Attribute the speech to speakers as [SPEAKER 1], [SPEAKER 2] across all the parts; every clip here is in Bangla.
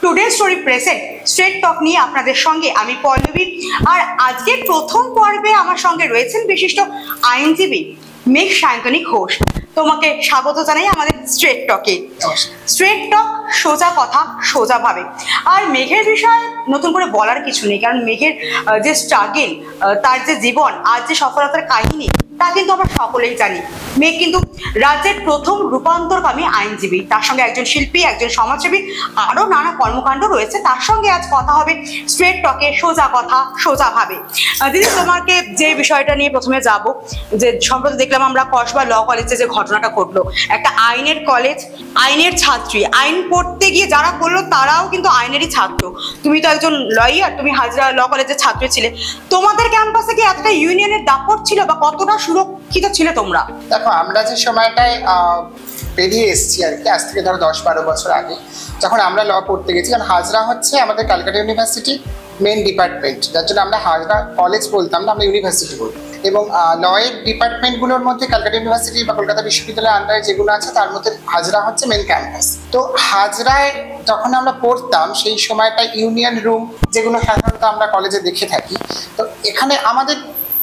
[SPEAKER 1] টুডে স্টোরি প্রেজেন্ট স্ট্রেট টক নিয়ে আপনাদের সঙ্গে আমি পল্লবী। আর আজকের প্রথম পর্বে আমার সঙ্গে রয়েছেন বিশিষ্ট আইনজীবী মেঘ সায়ন্তনী ঘোষ। তোমাকে স্বাগত জানাই আমাদের স্ট্রেট টকে। স্ট্রেট টক, সোজা কথা সোজা ভাবে। আর মেঘের বিষয়ে নতুন করে বলার কিছু নেই, কারণ মেঘের যে স্ট্রাগল, তার যে জীবন, আজ যে সফলতার কাহিনী, তা কিন্তু আমরা সকলেই জানি। মেঘ কিন্তু রাজ্যের প্রথম রূপান্তরকামী আইনজীবী, তার সঙ্গে একজন শিল্পী, একজন সমাজসেবী, আরো নানা কর্মকাণ্ড রয়েছে। তার সঙ্গে আজ কথা হবে স্ট্রেট টকে, সোজা কথা সোজা ভাবে। দিদি, তোমাকে যে বিষয়টা নিয়ে প্রথমে যাব, যে সম্প্রতি দেখলাম আমরা কসবা ল কলেজে যে ঘটনাটা ঘটলো, একটা আইনের কলেজ, আইনের ছাত্রী, আইন পড়তে গিয়ে যারা করলো তারাও কিন্তু আইনেরই ছাত্র। তুমি তো একজন লয়ার, তুমি হাজরা ল কলেজের ছাত্র ছিলে। তোমাদের ক্যাম্পাসে কি এতটা ইউনিয়নের দাপট ছিল বা কতটা সুরক্ষিত ছিল তোমরা?
[SPEAKER 2] দেখো, আমরা যে সময়টায় পেরিয়ে এসেছি আর কি, আজ থেকে ধরো 10-12 বছর আগে, যখন আমরা ল পড়তে গেছি, কারণ হাজরা হচ্ছে আমাদের ক্যালকাটা ইউনিভার্সিটি মেন ডিপার্টমেন্ট, যার জন্য আমরা হাজরা কলেজ বলতাম না, আমরা ইউনিভার্সিটি বলতাম। এবং লয়ের ডিপার্টমেন্টগুলোর মধ্যে ক্যালকাটা ইউনিভার্সিটি বা কলকাতা বিশ্ববিদ্যালয়ের আন্ডারে যেগুলো আছে তার মধ্যে হাজরা হচ্ছে মেন ক্যাম্পাস। তো হাজরায় যখন আমরা পড়তাম সেই সময়টা ইউনিয়ন রুম, যেগুলো সাধারণত আমরা কলেজে দেখে থাকি, তো এখানে আমাদের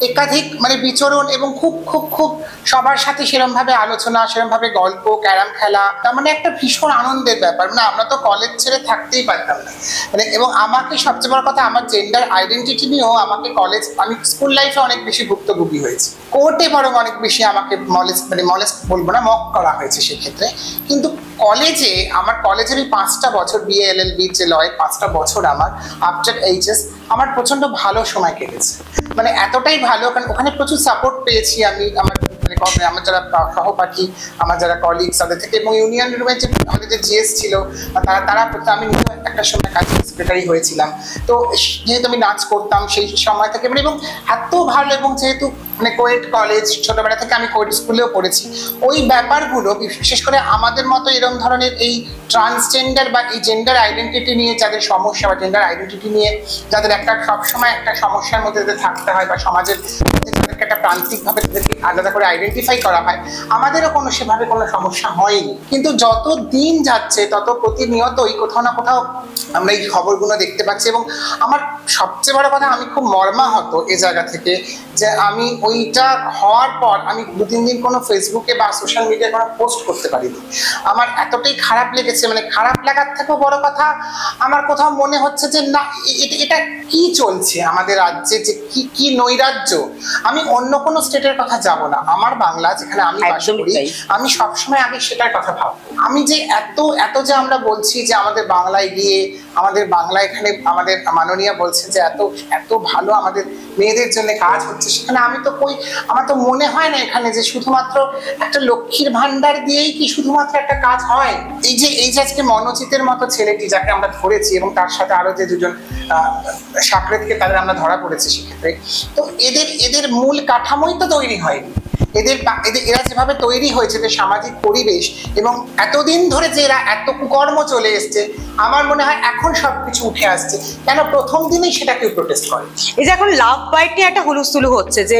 [SPEAKER 2] একাধিক বিচরণ এবং খুব খুব খুব সবার সাথে সেরমভাবে আলোচনা, সেরমভাবে গল্প, ক্যারাম খেলা, তার একটা ভীষণ আনন্দের ব্যাপার। আমরা তো কলেজ ছেড়ে থাকতেই পারতাম না। এবং আমাকে সবচেয়ে বড় কথা, আমার জেন্ডার আইডেন্টিটি নিয়েও আমাকে আমি স্কুল লাইফে অনেক বেশি ভুক্তভোগী হয়েছি। কোর্টে বরং অনেক বেশি আমাকে মলেস্ট বলবো না, মক করা হয়েছে সেক্ষেত্রে। কিন্তু কলেজে, আমার কলেজের এই 5টা বছর, বিএ এলএলবি যে লয়ের 5টা বছর আমার আফটার এইচএস, আমার প্রচন্ড ভালো সময় কেটেছে। এতটাই ভালো, কারণ ওখানে প্রচুর সাপোর্ট পেয়েছি আমি, আমার আমার যারা সহপাঠী, আমার যারা কলিগস, তাদের থেকে। এবং ইউনিয়ন রুমের যে আমাদের যে জিএস ছিল, তারা আমি নিজেও একটা সময় কাজ সেক্রেটারি হয়েছিলাম। তো যেহেতু আমি নাচ করতাম সেই সময় থেকে, এবং এত ভালো, এবং যেহেতু কোয়েট কলেজ, ছোটবেলা থেকে আমি কোয়েট স্কুলেও পড়েছি, ওই ব্যাপারগুলো বিশেষ করে আমাদের মতো এরকম ধরনের এই ট্রান্সজেন্ডার বা এই জেন্ডার আইডেন্টিটি নিয়ে যাদের সমস্যা, বা জেন্ডার আইডেন্টিটি নিয়ে যাদের সবসময় একটা সমস্যার মধ্যে থাকতে হয়, বা সমাজের মধ্যে তাদেরকে একটা প্রান্তিকভাবে তাদেরকে আলাদা করে আইডেন্টিফাই করা হয়, আমাদেরও সেভাবে কোনো সমস্যা হয়নি। কিন্তু যত দিন যাচ্ছে তত প্রতিনিয়তই কোথাও না কোথাও আমরা এই খবরগুলো দেখতে পাচ্ছি। এবং আমার সবচেয়ে বড় কথা, আমি খুব মর্মাহত এ জায়গা থেকে, যে আমি ওইটা হওয়ার পর আমি 2-3 দিন কোনো ফেসবুকে বা সোশ্যাল মিডিয়ায় কোনো পোস্ট করতে পারিনি। আমার এতটাই খারাপ লেগেছে। খারাপ লাগার থেকেও বড় কথা, আমার কোথাও মনে হচ্ছে যে না, এটা কি চলছে আমাদের রাজ্যে, যে কি নৈরাজ্য। আমি অন্য কোনো স্টেটের কথা যাব না, আমার বাংলা যেখানে আমি বাস করি, আমি সবসময় আগে সেটার কথা ভাববো। আমি যে এত যে আমরা বলছি যে আমাদের বাংলায় গিয়ে, আমাদের বাংলা এখানে আমাদের মাননীয় বলছে যে এত ভালো আমাদের মেয়েদের জন্য কাজ হচ্ছে, সেখানে আমার তো মনে হয় না এখানে যে শুধুমাত্র একটা লক্ষ্মীর ভান্ডার দিয়েই কি শুধুমাত্র একটা কাজ হয়। এই যে আজকে মনোজিতের মতো ছেলেটি, যাকে আমরা ধরেছি, এবং তার সাথে আরো যে 2জন সাকরেতকে, তাদের আমরা ধরা পড়েছি সেক্ষেত্রে, তো এদের মূল কাঠামোই তো তৈরি হয়নি। এরা যেভাবে তৈরি হয়েছে, যে সামাজিক পরিবেশ, এবং এতদিন ধরে যে এরা এত কুকর্ম চলে এসছে, আমার মনে হয় এখন সবকিছু উঠে আসছে। কেন প্রথম দিনেই সেটা কেউ প্রোটেস্ট করে?
[SPEAKER 1] এই যে এখন লাভ বাইট নিয়ে একটা হুলুস্থুলু হচ্ছে, যে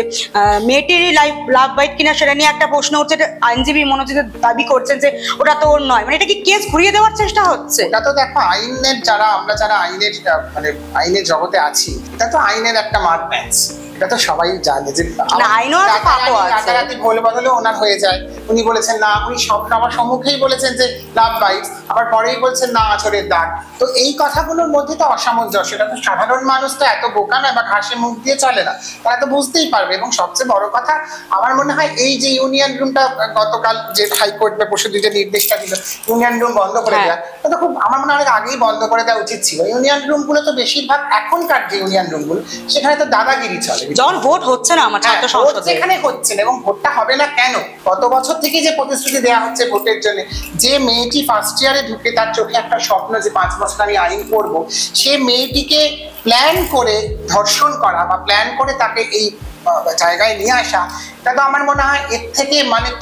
[SPEAKER 1] মেয়েটির লাভ বাইট কিনা সেটা নিয়ে একটা প্রশ্ন হচ্ছে। আইনজীবী মনোজিৎ দাবি করছেন যে ওটা তো ওর নয়, এটা কি কেস ঘুরিয়ে দেওয়ার চেষ্টা হচ্ছে?
[SPEAKER 2] এটা তো দেখো, আমরা যারা আইনের জগতে আছি, এটা তো আইনের একটা মার প্যাচ। এটা তো সবাই জানে যে রাতারাতি ভোল বদলে ওনার হয়ে যায়। উনি বলেছেন না, উনি সবার সম্মুখেই বলেছেন যে লাভ বাইটস, আবার পরেই বলছেন না আঁচড়ের দাগ। তো এই কথাগুলোর মধ্যে তো অসামঞ্জস্য। এটা তো সাধারণ মানুষ তো এত বোকা না, বা ঘাসে মুখ দিয়ে চলে না, তারা তো বুঝতেই পারবে। এবং সবচেয়ে বড় কথা, আমার মনে হয় এই যে ইউনিয়ন রুমটা গতকাল যে হাইকোর্ট বা পরশু যে নির্দেশটা দিল ইউনিয়ন রুম বন্ধ করে দেওয়া, এটা খুব, আমার মনে হয় অনেক আগেই বন্ধ করে দেওয়া উচিত ছিল। ইউনিয়ন রুমগুলো তো বেশিরভাগ এখনকার যে ইউনিয়ন রুমগুলো, সেখানে তো দাদাগিরি চলে।
[SPEAKER 1] যখন ভোট হচ্ছে না আমার ছাত্র সংসদে,
[SPEAKER 2] সেখানে হচ্ছে না, এবং ভোটটা হবে না কেন? গত বছর থেকে যে প্রতিশ্রুতি দেওয়া হচ্ছে ভোটের জন্য, যে মেয়েটি ফার্স্ট ইয়ারে ঢুকে তার চোখে একটা স্বপ্ন যে 5 বছর আমি আইন করবো, সে মেয়েটিকে প্ল্যান করে ধর্ষণ করা, বা প্ল্যান করে তাকে এই জায়গায় নিয়ে আসা, এটা তো আমার মনে হয় এর থেকে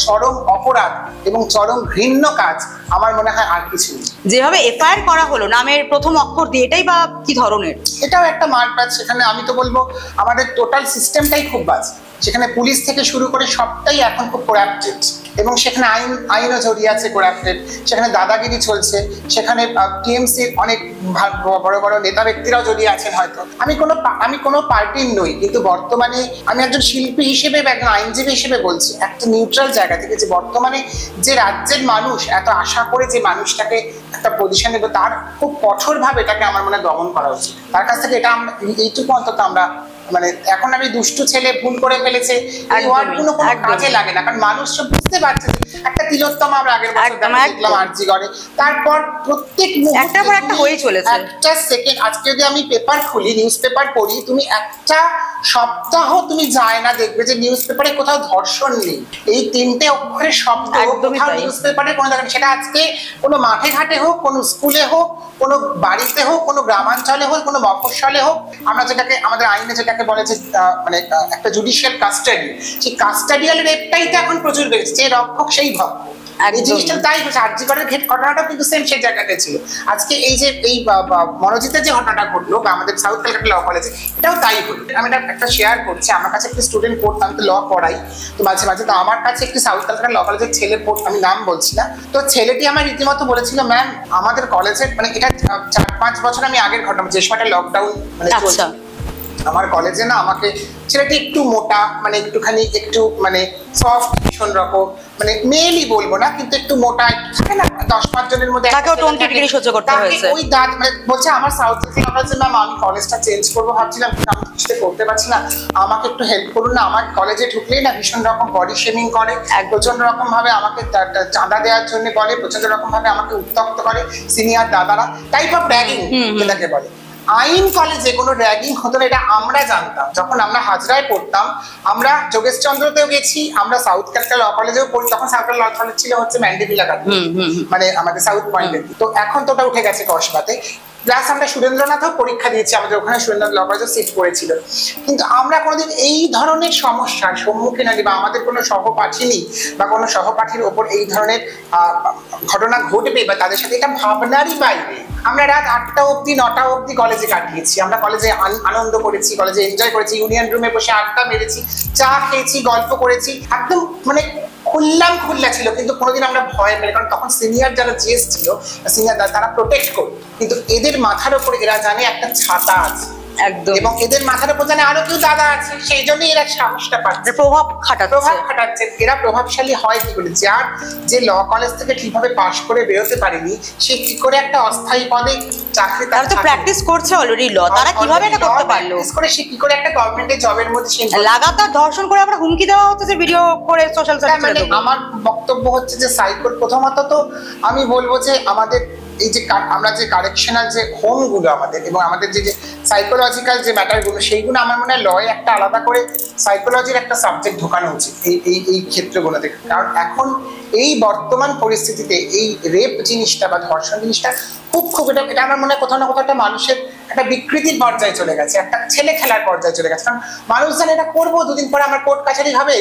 [SPEAKER 2] চরম অপরাধ এবং চরম ঘৃণ্য কাজ আমার মনে হয় আর কিছু নেই।
[SPEAKER 1] যেভাবে এফআইআর করা হলো নামের প্রথম অক্ষর দিয়ে, এটাই বা কি ধরনের?
[SPEAKER 2] এটাও একটা মারপ্যাচ। সেখানে আমি তো বলবো আমাদের টোটাল সিস্টেমটাই খুব বাজে। সেখানে পুলিশ থেকে শুরু করে সবটাই এখন খুব করাপ্টেড। এবং সেখানে আইনও জড়িয়ে আছে কোরাপ্টেড, সেখানে দাদাগিরি চলছে, সেখানে টিএমসির অনেক বড় বড় নেতা ব্যক্তিরাও জড়িয়ে আছেন। হয়তো আমি কোনো পার্টির নই, কিন্তু বর্তমানে আমি একজন শিল্পী হিসেবে বা একজন আইনজীবী হিসেবে বলছি একটা নিউট্রাল জায়গা থেকে, যে বর্তমানে যে রাজ্যের মানুষ এত আশা করে যে মানুষটাকে একটা পজিশন দেবে, তার খুব কঠোরভাবে এটাকে আমার মনে দমন করা উচিত। তার কাছ থেকে এটা আমরা এইটুকু অন্তত আমরা মানে এখন আমি দুষ্টু ছেলে ভুল করে ফেলেছে এই ওয়ার্ডগুলো কোনো কাজে লাগে না, কারণ মানুষ সব বুঝতে পারছে একটা তিলোত্তমা আমরা আগের বছর দেখলাম আরজি করে, তারপর প্রত্যেক
[SPEAKER 1] একটার পর একটা হয়ে চলেছে।
[SPEAKER 2] একটা সেকেন্ড আজকে যদি আমি পেপার খুলি, নিউজ পেপার পড়ি, তুমি একটা সপ্তাহ তুমি যায় না দেখবে যে নিউজ পেপারে কোথাও ধর্ষণ নেই। এই 3টে অক্ষরের শব্দ কোথাও নিউজ পেপারে কোনো দেখেন, সেটা আজকে কোনো মাঠে ঘাটে হোক, কোনো স্কুলে হোক, কোনো বাড়িতে হোক, কোনো গ্রামাঞ্চলে হোক, কোনো মফস্বলে হোক, আমরা যেটাকে আমাদের আইনে যেটাকে বলে যে মানে একটা জুডিশিয়াল কাস্টাডি, সেই কাস্টাডিয়াল রেপটাই তো এখন প্রচুর বেড়েছে, যে রক্ষক সেই ভক্ত। এই জিনিসটা তাই হচ্ছে, আরজি করের ঘটনাটা কিন্তু সেম সেই জায়গাটা ছিল। আজকে এই যে এই মনোজিতের যে ঘটনাটা ঘটলো বা আমাদের সাউথ ক্যালকাটা ল কলেজে, এটাও তাই হলো। আমি একটা শেয়ার করছি, আমার কাছে একটি স্টুডেন্ট পড়তাম, তো ল পড়াই তো মাঝে মাঝে, তো আমার কাছে একটি সাউথ ক্যালকাটা ল কলেজের ছেলে আমি নাম বলছি না, তো ছেলেটি আমার রীতিমতো বলেছিল, ম্যাম আমাদের কলেজের মানে এটা 4-5 বছর আমি আগের ঘটনা, যে সময়টা লকডাউন মানে চলছে, আমার কলেজে না আমাকে ছেলেটি একটু মোটা, মানে একটুখানি একটু মানে সফট ভীষণ রকম, মানে মেয়েলি বলবো না কিন্তু একটু মোটা, থাকে না 10-5 জনের মধ্যে
[SPEAKER 1] সহ্য করতে হয়েছে।
[SPEAKER 2] ওই দাঁত মানে বলছে আমার সাউথ কলেজে ম্যাম আমি কলেজটা চেঞ্জ করবো ভাবছিলাম, কিন্তু আমি কিছু করতে পারছি না, আমাকে একটু হেল্প করুন না। আমার কলেজে ঢুকলেই না ভীষণ রকম বডি শেমিং করে, প্রচন্ড রকম ভাবে আমাকে চাঁদা দেওয়ার জন্য বলে, প্রচন্ড রকম ভাবে আমাকে উত্তক্ত করে সিনিয়র দাদারা, টাইপ অফ র্যাগিং যেটাকে বলে। আইন কলেজে কোনো র্যাগিং হতো না, এটা আমরা জানতাম। যখন আমরা হাজরায় পড়তাম, আমরা যোগেশচন্দ্রতেও গেছি, আমরা সাউথ ক্যালকাটা ল কলেজেও পড়ি, তখন সাউথ ল কলেজ ছিল হচ্ছে ম্যান্ডেভিলা মানে আমাদের সাউথ পয়েন্টে, তো এখন তো ওটা উঠে গেছে কসবাতে। প্লাস আমরা সুরেন্দ্রনাথও পরীক্ষা দিয়েছি, আমাদের ওখানে সুরেন্দ্রনাথ ল কলেজে সিট পড়েছিল, কিন্তু আমরা কোনোদিন এই ধরনের সমস্যার সম্মুখীন হইনি, বা আমাদের কোনো সহপাঠিনী বা কোনো সহপাঠীর ওপর এই ধরনের ঘটনা ঘটবে বা তাদের সাথে এটা ভাবনারই বাইরে। আমরা রাত 8টা অবধি 9টা অবধি কলেজে কাটিয়েছি, আমরা কলেজে আনন্দ করেছি, কলেজে এনজয় করেছি, ইউনিয়ন রুমে বসে আড্ডা মেরেছি, চা খেয়েছি, গল্প করেছি, একদম মানে খোলা ছিল, কিন্তু কোনোদিন আমরা ভয় পেলে, কারণ তখন সিনিয়র যারা জিএস ছিল, সিনিয়র তারা প্রোটেক্ট করত, কিন্তু এদের মাথার উপরে এরা জানে একটা ছাতা আছে একদম, এবং এদের মাথার উপর জানে আরো কেউ দাদা আছে, সেই জন্য এরা সাহসটা পাচ্ছে, প্রভাব খাটাচ্ছে। এরা প্রভাবশালী হয় কি করে? যার যে ল কলেজ থেকে ঠিকভাবে পাশ করে বেরোতে পারেনি, সে কি করে একটা অস্থায়ী পদে চাকরি, তারা তো প্র্যাকটিস করছে অলরেডি ল, তারা কিভাবে এটা করতে পারলো, করে সে কি করে একটা গভর্নমেন্টের জবের মধ্যে সে লাগাতার ধর্ষণ করে আমরা হুমকি দেওয়া হচ্ছে যে ভিডিও করে সোশ্যাল সার্ভিসে। আমার বক্তব্য হচ্ছে যে সাইকোর প্রথমত তো আমি বলবো যে আমাদের এই যে আমরা যে কারেকশনাল যে হোমগুলো আমাদের এবং আমাদের যে সাইকোলজিক্যাল যে ম্যাটারগুলো, সেইগুলো আমার মনে হয় লয়ে একটা আলাদা করে সাইকোলজির একটা সাবজেক্ট ঢোকানো উচিত এই ক্ষেত্রগুলোতে। কারণ এখন এই বর্তমান পরিস্থিতিতে এই রেপ জিনিসটা বা ধর্ষণ জিনিসটা খুব এটা আমার মনে হয় কোথাও না কোথাও একটা মানুষের একটা বিকৃতির পর্যায়ে চলে গেছে, একটা ছেলে খেলার পর্যায়ে চলে গেছে। কারণ মানুষ জানে এটা করবো, 2 দিন পরে আমার কোর্ট কাছারি হবে,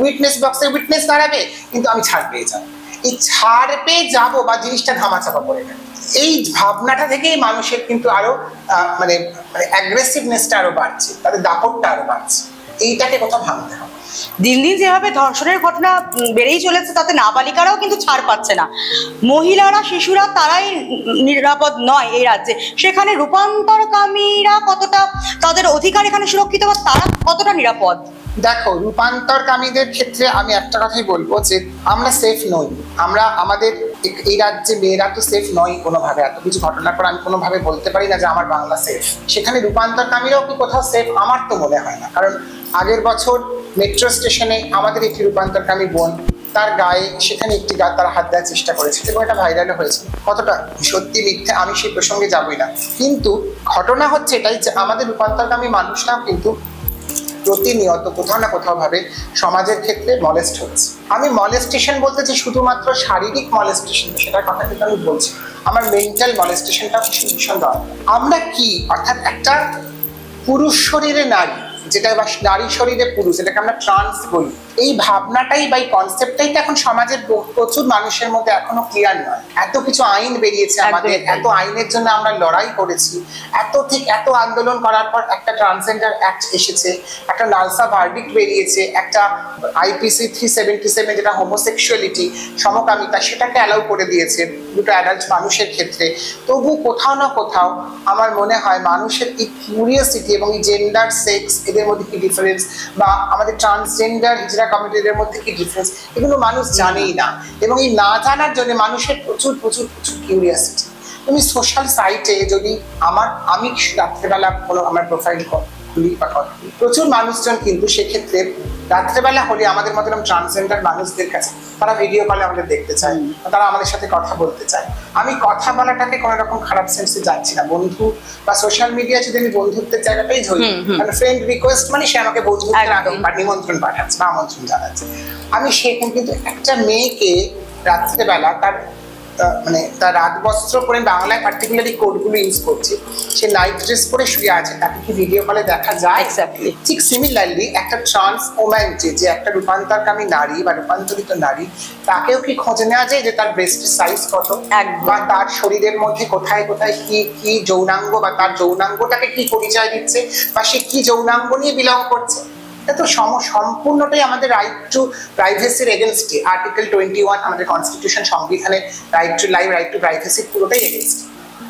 [SPEAKER 2] উইটনেস বক্সে উইটনেস দাঁড়াবে, কিন্তু আমি ছাড় পেয়ে যাবো। এই ছাড় পেয়ে যাবো বা জিনিসটা ধামাচাপা পড়ে গেল, এই ভাবনাটা থেকেই মানুষের কিন্তু আরো মানে অ্যাগ্রেসিভনেসটা আরো বাড়ছে, তাদের দাপটটা আরো বাড়ছে, এইটাকে কোথাও ভাঙতে হবে।
[SPEAKER 1] দিন দিন যেভাবে ধর্ষণের ঘটনা বেড়েই চলেছে, তাতে নাবালিকারাও কিন্তু ছাড় পাচ্ছে না। মহিলারা, শিশুরা তারাই নিরাপদ নয় এই রাজ্যে, সেখানে রূপান্তরকামীরা কতটা তাদের অধিকার এখানে সুরক্ষিত বা তারা কতটা নিরাপদ?
[SPEAKER 2] দেখো, রূপান্তরকামীদের ক্ষেত্রে আমি একটা কথাই বলবো যে আমরা সেফ নই। আমাদের এই রাজ্যে মেয়েরা তো সেফ নয় কোনোভাবে। এত কিছু ঘটনার পর আমি কোনোভাবে বলতে পারি না যে আমার বাংলা সেফ। সেখানে রূপান্তরকামীরাও কি কোথাও সেফ? আমার তো মনে হয় না। কারণ আগের বছর মেট্রো স্টেশনে আমাদের একটি রূপান্তরকামী বোন, তার গায়ে সেখানে একটি তার হাত দেওয়ার চেষ্টা করেছে এবং এটা ভাইরালও হয়েছে। কতটা সত্যি মিথ্যে আমি সেই প্রসঙ্গে যাবই না, কিন্তু ঘটনা হচ্ছে এটাই যে আমাদের রূপান্তরকামী মানুষরাও কিন্তু প্রতিনিয়ত কোথাও না কোথাও ভাবে সমাজের ক্ষেত্রে মলেস্ট হচ্ছে। আমি মলেস্টেশন বলতে যে শুধুমাত্র শারীরিক মলেস্টেশন সেটার কথা কিন্তু আমি বলছি, আমার মেন্টাল মলেস্টেশনটা ভীষণ দরকার। আমরা কি, অর্থাৎ একটা পুরুষ শরীরে নারী, যেটা বা নারী শরীরে পুরুষ, এটাকে আমরা ট্রান্স বলি, এই ভাবনাটাই বা এই কনসেপ্টটাই তো এখন সমাজের প্রচুর মানুষের মধ্যে এখনো ক্লিয়ার নয়। এত কিছু আইন বেরিয়েছে আমাদের, এত আইনের জন্য আমরা লড়াই করেছি, এত আন্দোলন করার পর একটা ট্রান্সজেন্ডার অ্যাক্ট এসেছে, একটা নালসা ভার্ডিক্ট বেরিয়েছে, একটা আইপিসি 377 যেটা হোমোসেক্সুয়ালিটি সমকামিতা সেটাকে অ্যালাউ করে দিয়েছে দুটো অ্যাডাল্ট মানুষের ক্ষেত্রে। তবু কোথাও না কোথাও আমার মনে হয় মানুষের এই কিউরিয়াসিটি এবং এই জেন্ডার সেক্স এদের মধ্যে কি ডিফারেন্স, বা আমাদের ট্রান্সজেন্ডার হিজড়া কমিউনিটির মধ্যে কি ডিফারেন্স, এগুলো মানুষ জানেই না। এবং এই না জানার জন্য মানুষের প্রচুর প্রচুর প্রচুর কিউরিয়াসিটি। তুমি সোশ্যাল সাইটে যদি আমি রাত্রেবেলা কোনো আমার প্রোফাইল খুলি বা প্রচুর মানুষজন কিন্তু সেক্ষেত্রে রাত্রেবেলা হলে আমাদের মতো ট্রান্সজেন্ডার মানুষদের কাছে তারা ভিডিও কলে আমাদের দেখতে চায়, তারা আমাদের সাথে কথা বলতে চায়। আমি কথা বলাটাকে কোনো রকম খারাপ সেন্সে যাচ্ছি না। বন্ধু বা সোশ্যাল মিডিয়া যদি আমি বন্ধুত্বের জায়গাটাই ধরি, মানে ফ্রেন্ড রিকোয়েস্ট মানে সে আমাকে বন্ধুত্বের নিমন্ত্রণ পাঠাচ্ছে বা আমন্ত্রণ জানাচ্ছে। আমি সেখানে কিন্তু একটা মেয়েকে রাত্রেবেলা তার রাত বস্ত্র পরে, বাংলায় পার্টিকুলারলি কোডগুলো ইউজ করছি, সে নাইট ড্রেস পরে শুয়ে আছে, তাকে কি ভিডিও কলে দেখা যায়?
[SPEAKER 1] এক্স্যাক্টলি।
[SPEAKER 2] ঠিক সিমিলারলি একটা ট্রান্স ওম্যান যে একটা রূপান্তরকামী নারী বা রূপান্তরিত নারী, তাকেও কি খোঁজে নেওয়া যায় যে তার ব্রেস্টের সাইজ কত, বা তার শরীরের মধ্যে কোথায় কোথায় কি কি যৌনাঙ্গ, বা তার যৌনাঙ্গটাকে কি পরিচয় দিচ্ছে, বা সে কি যৌনাঙ্গ নিয়ে বিলং করছে? এটা তো সম্পূর্ণটাই আমাদের রাইট টু প্রাইভেসির এগেনস্টে। আর্টিকেল 21 আমাদের কনস্টিটিউশন, সংবিধানের right to life, right two privacy পুরোটাই এগেনস্ট।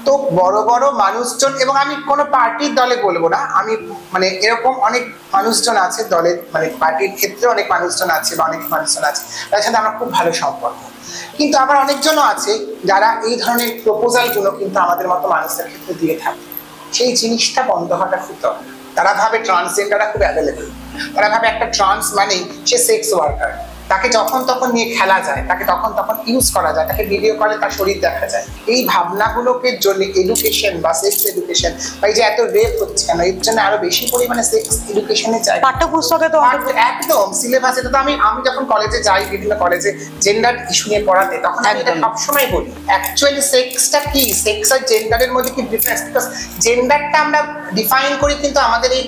[SPEAKER 2] তো বড় বড় মানুষজন, এবং আমি কোনো পার্টির দলে বলবো না, আমি এরকম অনেক মানুষজন আছে দলের, পার্টির ক্ষেত্রে অনেক মানুষজন আছে বা অনেক মানুষজন আছে তার সাথে আমার খুব ভালো সম্পর্ক। কিন্তু আবার অনেকজনও আছে যারা এই ধরনের প্রপোজালগুলো কিন্তু আমাদের মতো মানুষদের ক্ষেত্রে দিয়ে থাকে। সেই জিনিসটা বন্ধ হওয়াটা খুব দরকার। তারা ভাবে ট্রান্সজেন্ডাররা খুব অ্যাভেলেবল, তারা ভাবে একটা ট্রান্স মানে সে সেক্স ওয়ার্কার, তাকে যখন তখন নিয়ে খেলা যায়, তাকে তখন তখন ইউজ করা যায়, তাকে ভিডিও কলে তার শরীর দেখা যায়। এই ভাবনাগুলোকে জন্য এডুকেশন বা সেক্স এডুকেশন বা এই যে এত রেপ হচ্ছে কেন, এর জন্য আরো বেশি পরিমাণে সেক্স এডুকেশনের চাই।
[SPEAKER 1] পাঠ্যপুস্তকে তো
[SPEAKER 2] একদম সিলেবাসে তো আমি যখন কলেজে যাই, বিভিন্ন কলেজে জেন্ডার ইস্যু নিয়ে পড়াতে, তখন আমি এটা সবসময় বলি অ্যাকচুয়ালি সেক্সটা কি, সেক্স আর জেন্ডারের মধ্যে কি ডিফারেন্স। বিকজ জেন্ডারটা আমরা ডিফাইন করি কিন্তু আমাদের এই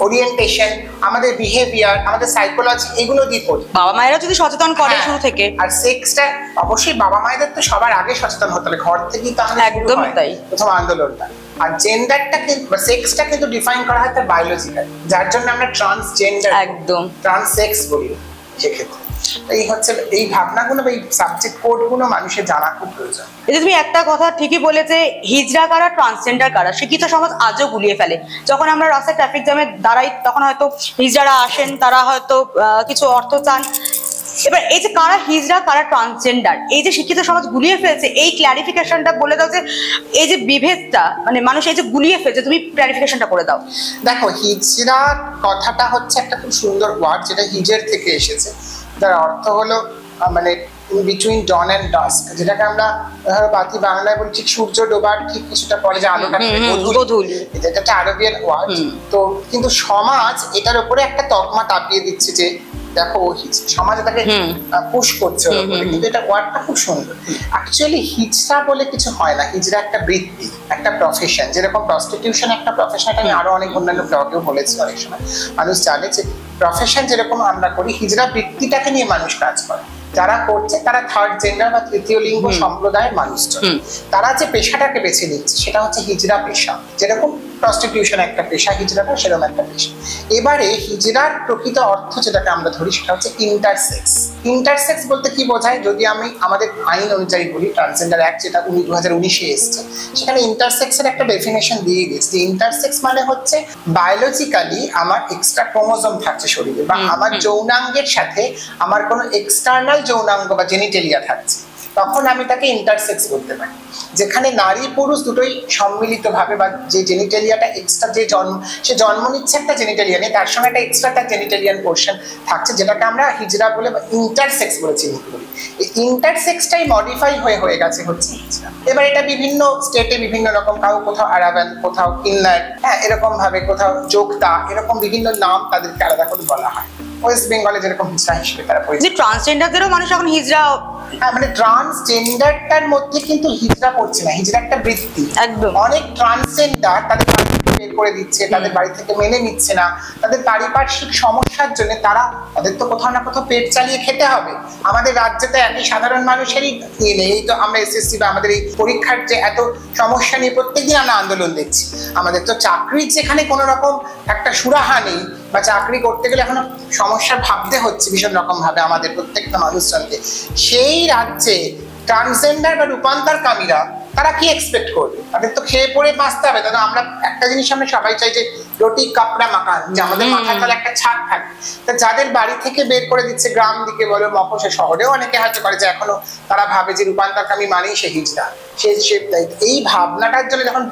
[SPEAKER 2] ওরিয়েন্টেশন, আমাদের বিহেভিয়ার, আমাদের সাইকোলজি, এগুলো দিয়ে করি।
[SPEAKER 1] বাবা মায়েরা যদি সচেতন করে শুরু থেকে।
[SPEAKER 2] আর সেক্সটা অবশ্যই বাবা মায়েদের তো সবার আগে সচেতন হতে হবে, ঘর থেকেই তো
[SPEAKER 1] একদম তাই
[SPEAKER 2] প্রথম আন্দোলনটা। আর জেন্ডারটা কিন্তু সাক্সটা কিন্তু ডিফাইন করা হয় তার বায়োলজিক্যাল, যার জন্য আমরা ট্রান্সজেন্ডার,
[SPEAKER 1] একদম
[SPEAKER 2] ট্রান্সসেক্স বলি। সেক্ষেত্রে এই হচ্ছে এই ভাবনাগুলো বা এই সাবজেক্ট কোডগুলো মানুষের জানা খুব প্রয়োজন।
[SPEAKER 1] এই যে তুমি একটা কথা ঠিকই বলেছে, হিজড়া কারা ট্রান্সজেন্ডার কারা শিক্ষিত সমাজ আজও গুলিয়ে ফেলে। যখন আমরা রাস্তায় ট্রাফিক জ্যামে দাঁড়াই তখন হয়তো হিজড়ারা আসেন, তারা হয়তো কিছু অর্থ চান। এবার এই যে কারা হিজড়া কারা ট্রান্সজেন্ডার, এই যে শিক্ষিত সমাজ গুলিয়ে ফেলছে, এই ক্ল্যারিফিকেশনটা বলে দাও যে এই যে বিভেদটা মানুষ এই যে গুলিয়ে ফেলছে, তুমি ক্ল্যারিফিকেশনটা করে দাও।
[SPEAKER 2] দেখো, হিজড়া কথাটা হচ্ছে একটা খুব সুন্দর ওয়ার্ড, যেটা হিজের থেকে এসেছে, যার অর্থ হলো বিটুইন ডন অ্যান্ড ডাস্ক, যেটাকে আমরা বাকি বাংলায় বলি ঠিক সূর্য ডোবার ঠিক কিছুটা পরে যে আলোটা গোধূলি, এটা একটা আরবিয়ান ওয়ার্ড। তো কিন্তু সমাজ এটার উপরে একটা তকমা চাপিয়ে দিচ্ছে যে দেখো সমাজে তাকে পুশ করছে, কিন্তু এটা ওয়ার্ডটা খুব সুন্দর। অ্যাকচুয়ালি হিজড়া বলে কিছু হয় না, হিজড়া একটা বৃত্তি, একটা প্রফেশন। যেরকম প্রস্টিটিউশন একটা প্রফেশন, এটা আমি আরো অনেক অন্যান্য ব্লগেও বলেছি, অনেক সময় মানুষ জানে যে প্রফেশন যেরকম আমরা করি, হিজড়া বৃত্তিটাকে নিয়ে মানুষ কাজ করে। যারা করছে তারা থার্ড জেন্ডার বা তৃতীয় লিঙ্গ সম্প্রদায়ের মানুষজন, তারা যে পেশাটাকে বেছে নিচ্ছে সেটা হচ্ছে হিজড়া পেশা। যেরকম প্রস্টিটিউশন একটা পেশা, হিজড়াটা সেরকম একটা পেশা। এবারে হিজড়ার প্রকৃত অর্থ যেটাকে আমরা ধরি সেটা হচ্ছে ইন্টারসেক্স। ইন্টারসেক্স বলতে কি বোঝায়, যদি আমি আমাদের আইন অনুযায়ী বলি, ট্রান্সজেন্ডার অ্যাক্ট যেটা 2019-এ এসছে, সেখানে ইন্টারসেক্সের একটা ডেফিনেশন দিয়ে দিয়েছে। ইন্টারসেক্স মানে হচ্ছে বায়োলজিক্যালি আমার এক্সট্রা ক্রোমোজোম থাকছে শরীরে, বা আমার যৌনাঙ্গের সাথে আমার কোনো এক্সটার্নাল যৌনাঙ্গ বা জেনিটেলিয়া থাকছে, তখন আমি তাকে ইন্টারসেক্স বলতে পারি। যেখানে নারী পুরুষ দুটোই সম্মিলিতভাবে, বা যে জেনিটেলিয়াটা এক্সট্রা, যে সে জন্ম নিচ্ছে একটা জেনিটেলিয়া নিয়ে, তার সঙ্গে একটা এক্সট্রা তার জেনিটেলিয়ান পোর্শন থাকছে, যেটাকে আমরা হিজড়া বলে বা ইন্টারসেক্স বলে চিহ্নিত করি। এই ইন্টারসেক্সটাই মডিফাই হয়ে গেছে হচ্ছে হিজড়া। এবার এটা বিভিন্ন স্টেটে বিভিন্ন রকম, কোথাও আরাবান, কোথাও কিন্নার, এরকম ভাবে, কোথাও যোগতা, এরকম বিভিন্ন নাম তাদেরকে আলাদা করে বলা হয়। ওয়েস্ট বেঙ্গলে যেরকম হিজড়া হিসেবে তারা পরিচিত।
[SPEAKER 1] ট্রান্সজেন্ডারদেরও মানুষ এখন হিজড়া,
[SPEAKER 2] ট্রান্সজেন্ডারটার মধ্যে কিন্তু হিজড়া পড়ছে না, হিজড়া একটা বৃত্তি।
[SPEAKER 1] একদম।
[SPEAKER 2] অনেক ট্রান্সজেন্ডার তাদের বের করে দিচ্ছে, তাদের বাড়ি থেকে মেনে নিচ্ছে না, তাদের পারিপার্শ্বিক সমস্যার জন্য তাদের তো কোথাও না কোথাও পেট চালিয়ে খেতে হবে। আমাদের রাজ্যে তো একই সাধারণ মানুষেরই নিয়ে নেই। এই তো আমরা এসএসসি বা আমাদের এই পরীক্ষার যে এত সমস্যা নিয়ে প্রত্যেকদিন আমরা আন্দোলন দেখছি। আমাদের তো চাকরির যেখানে কোনো রকম একটা সুরাহা নেই, বা চাকরি করতে গেলে এখনো সমস্যা ভাবতে হচ্ছে ভীষণ রকম ভাবে আমাদের প্রত্যেকটা মানুষজনকে, সেই রাজ্যে ট্রান্সজেন্ডার বা রূপান্তরকামীরা তারা কি এক্সপেক্ট করবে? তাদের তো খেয়ে পড়ে বাঁচতে হবে। দাদা আমরা একটা জিনিস আমরা সবাই চাই যে রুটি কাপড়া মাকান, যে আমাদের মাথার তলে একটা ছাদ থাকে। তা যাদের বাড়ি থেকে বের করে দিচ্ছে, গ্রাম দিকে বলো মফস্বল শহরেও অনেকে হয়তো করে যে এখনো তারা ভাবে যে রূপান্তরকামী মানেই সে হিজড়া, এই ভাবনাটার জন্য যখন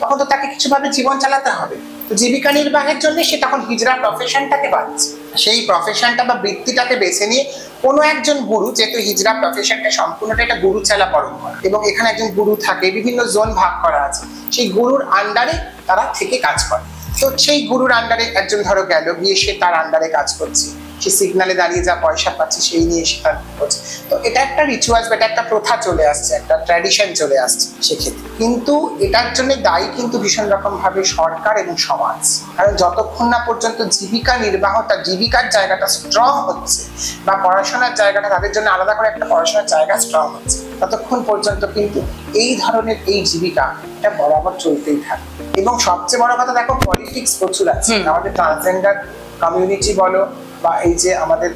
[SPEAKER 2] তখন তো তাকে কিছুভাবে জীবন চালাতে হবে। তো জীবিকা নির্বাহের জন্য সে তখন হিজড়া প্রফেশনটাকে বাঁচছে। সেই প্রফেশনটা বা বৃত্তিটাকে বেছে নিয়ে কোনো একজন গুরু, যেহেতু হিজড়া প্রফেশনটা সম্পূর্ণটা একটা গুরু চালা পরম্পরা, এবং এখানে একজন গুরু থাকে, বিভিন্ন জোন ভাগ করা আছে, সেই গুরুর আন্ডারে তারা থেকে কাজ করে। তো সেই গুরুর আন্ডারে একজন ধরো গেল, গিয়ে সে তার আন্ডারে কাজ করছে, সে সিগনালে দাঁড়িয়ে যা পয়সা পাচ্ছে সেই নিয়ে সে কাজ করছে। তো এটা একটা রিচুয়ালস বা এটা একটা প্রথা চলে আসছে, একটা ট্র্যাডিশন চলে আসছে সেক্ষেত্রে। কিন্তু এটার জন্য দায়ী কিন্তু ভীষণ রকম ভাবে সরকার এবং সমাজ। কারণ যতক্ষণ না পর্যন্ত জীবিকা নির্বাহটা, জীবিকার জায়গাটা স্ট্রং হচ্ছে, বা পড়াশোনার জায়গাটা তাদের জন্য আলাদা করে একটা পড়াশোনার জায়গা স্ট্রং হচ্ছে, ততক্ষণ পর্যন্ত কিন্তু এই ধরনের এই জীবিকা এটা বরাবর চলতেই থাকে। এবং সবচেয়ে বড় কথা দেখো, পলিটিক্স প্রচুর আছে আমাদের ট্রান্সজেন্ডার কমিউনিটি বলো, বা এই যে আমাদের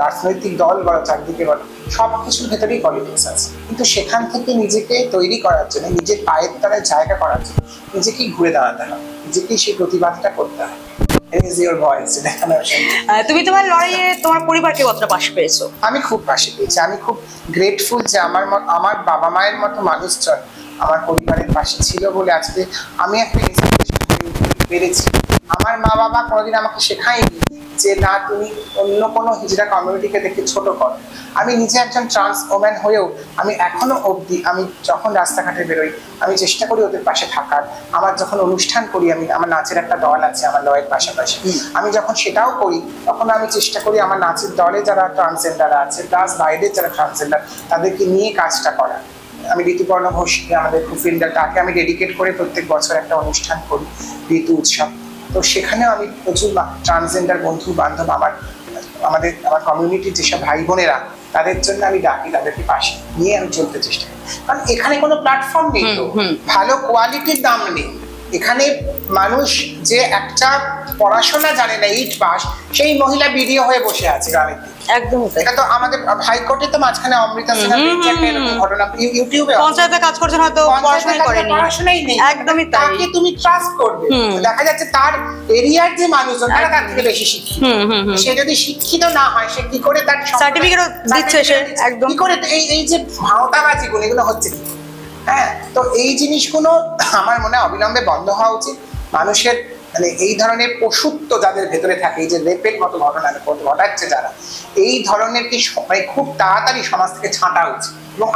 [SPEAKER 2] রাজনৈতিক দল বলো, চারদিকে বলো, সবকিছুর ভেতরেই পলিটিক্স আছে। কিন্তু সেখান থেকে নিজেকে তৈরি করার জন্য, নিজের পায়ের তলায় জায়গা করার জন্য নিজেকেই ঘুরে দাঁড়াতে হবে, নিজেকেই সেই প্রতিবাদটা করতে হবে।
[SPEAKER 1] তুমি তোমার লড়াইয়ে তোমার পরিবারকে কতটা পাশে পেয়েছো?
[SPEAKER 2] আমি খুব পাশে পেয়েছি। আমি খুব গ্রেটফুল যে আমার বাবা মায়ের মতো মানুষজন আমার পরিবারের পাশে ছিল বলে আজকে আমি একটা পেরেছি। আমার মা বাবা কোনোদিন আমাকে শেখায়নি যে না তুমি অন্য কোনো হিজড়া কমিউনিটিকে দেখে ছোট করো। আমি নিজে একজন ট্রান্স ওম্যান হয়েও আমি এখনো অবধি, আমি যখন রাস্তাঘাটে বেরোই আমি চেষ্টা করি ওদের পাশে থাকার। আমার যখন অনুষ্ঠান করি, আমার নাচের একটা দল আছে আমার লয়ের পাশাপাশি, আমি যখন সেটাও করি তখন আমি চেষ্টা করি আমার নাচের দলে যারা ট্রান্সজেন্ডার আছে, প্লাস বাইরের যারা ট্রান্সজেন্ডার, তাদেরকে নিয়ে কাজটা করা। আমি ঋতুপর্ণ ঘোষকে, আমাদের কুফিন্ডার, তাকে আমি ডেডিকেট করে প্রত্যেক বছর একটা অনুষ্ঠান করি, ঋতু উৎসব। তো সেখানেও আমি প্রচুর ট্রান্সজেন্ডার বন্ধু বান্ধব, আমার কমিউনিটির যেসব ভাই বোনেরা, তাদের জন্য আমি ডাকি, তাদেরকে পাশে নিয়ে আমি চলতে চেষ্টা করি। কারণ এখানে কোনো প্ল্যাটফর্ম নেই, তো ভালো কোয়ালিটির দাম নেই। এখানে মানুষ যে একটা পড়াশোনা জানে না, 8 পাস, সেই মহিলা বিডিও হয়ে বসে আছে গ্রামের দিকে।
[SPEAKER 1] একদম
[SPEAKER 2] এটা তো আমাদের হাইকোর্টে তো মাঝখানে অমৃতা সিনহা এরকম ঘটনা ইউটিউবে,
[SPEAKER 1] পঞ্চায়েতে কাজ করছেন, হয়তো
[SPEAKER 2] পড়াশোনাই নেই,
[SPEAKER 1] একদমই তাই।
[SPEAKER 2] তাকে তুমি ট্রাস্ট করবে। দেখা যাচ্ছে তার এরিয়ার যে মানুষজন তারা তার থেকে বেশি শিক্ষিত, সে যদি শিক্ষিত না হয় সে কি করে তার
[SPEAKER 1] সার্টিফিকেটও দিচ্ছে, সে একদম
[SPEAKER 2] কি করে এই যে ভাওতাবাজি গুলো এগুলো হচ্ছে কি? হ্যাঁ, তো এই জিনিসগুলো আমার মনে হয় অবিলম্বে বন্ধ হওয়া উচিত। মানুষের মানে এই ধরনের পশুত্ব যাদের ভেতরে থাকে, এই যে রেপের মতো ঘটনা ঘটাচ্ছে যারা, এই ধরনের কি খুব তাড়াতাড়ি সমাজ থেকে ছাঁটা উচিত। এবং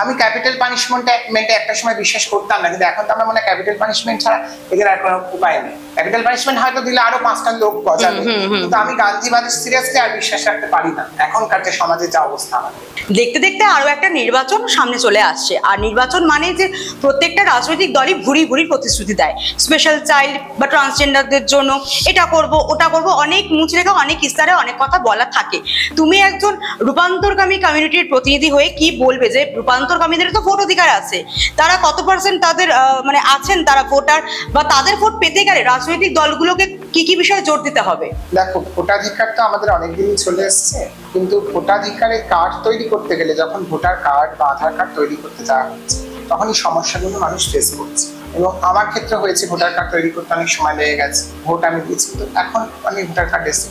[SPEAKER 2] আমি ক্যাপিটাল পানিশমেন্টে একটা সময় বিশ্বাস করতাম না, কিন্তু এখন তো আমার মনে হয় ক্যাপিটাল পানিশমেন্ট ছাড়া এদের আর কোনো উপায় নেই। ক্যাপিটাল পানিশমেন্ট হয়তো দিলে আরো 5টা লোক গজাবে, কিন্তু আমি গান্ধীবাদী সিরিয়াসলি আর বিশ্বাস রাখতে পারি না এখনকার যে সমাজের যা অবস্থা আমাদের।
[SPEAKER 1] দেখতে দেখতে আরো একটা নির্বাচন সামনে চলে আসছে, আর নির্বাচন মানে যে প্রত্যেকটা রাজনৈতিক দলই ভুরি ভুরি প্রতিশ্রুতি দেয় স্পেশাল চাইল্ড বা ট্রান্সজেন্ডারদের জন্য, এটা করব ওটা করব, অনেক মুখ রেখে অনেক ইস্তারে অনেক কথা বলা থাকে। তুমি একজন রূপান্তরকামী কমিউনিটির প্রতিনিধি হয়ে কি বলবে যে রূপান্তরকামীদের তো ভোট অধিকার আছে, তারা কত পার্সেন্ট তাদের মানে আছেন তারা ভোটার, বা তাদের ভোট পেতে গেলে রাজনৈতিক দলগুলোকে কি কি বিষয়ে জোর দিতে হবে?
[SPEAKER 2] দেখো, ভোটাধিকার তো আমাদের অনেকদিনই চলে এসছে, কিন্তু ভোটাধিকারের কার্ড তৈরি করতে গেলে যখন ভোটার কার্ড বা আধার কার্ড তৈরি করতে যাওয়া হচ্ছে তখন এই সমস্যাগুলো মানুষ ফেস করছে। এবং আমার ক্ষেত্রে হয়েছে, ভোটার কার্ড তৈরি করতে অনেক সময় লেগে গেছে, ভোট আমি দিয়েছি, তো এখন আমি ভোটার কার্ড এসেছি।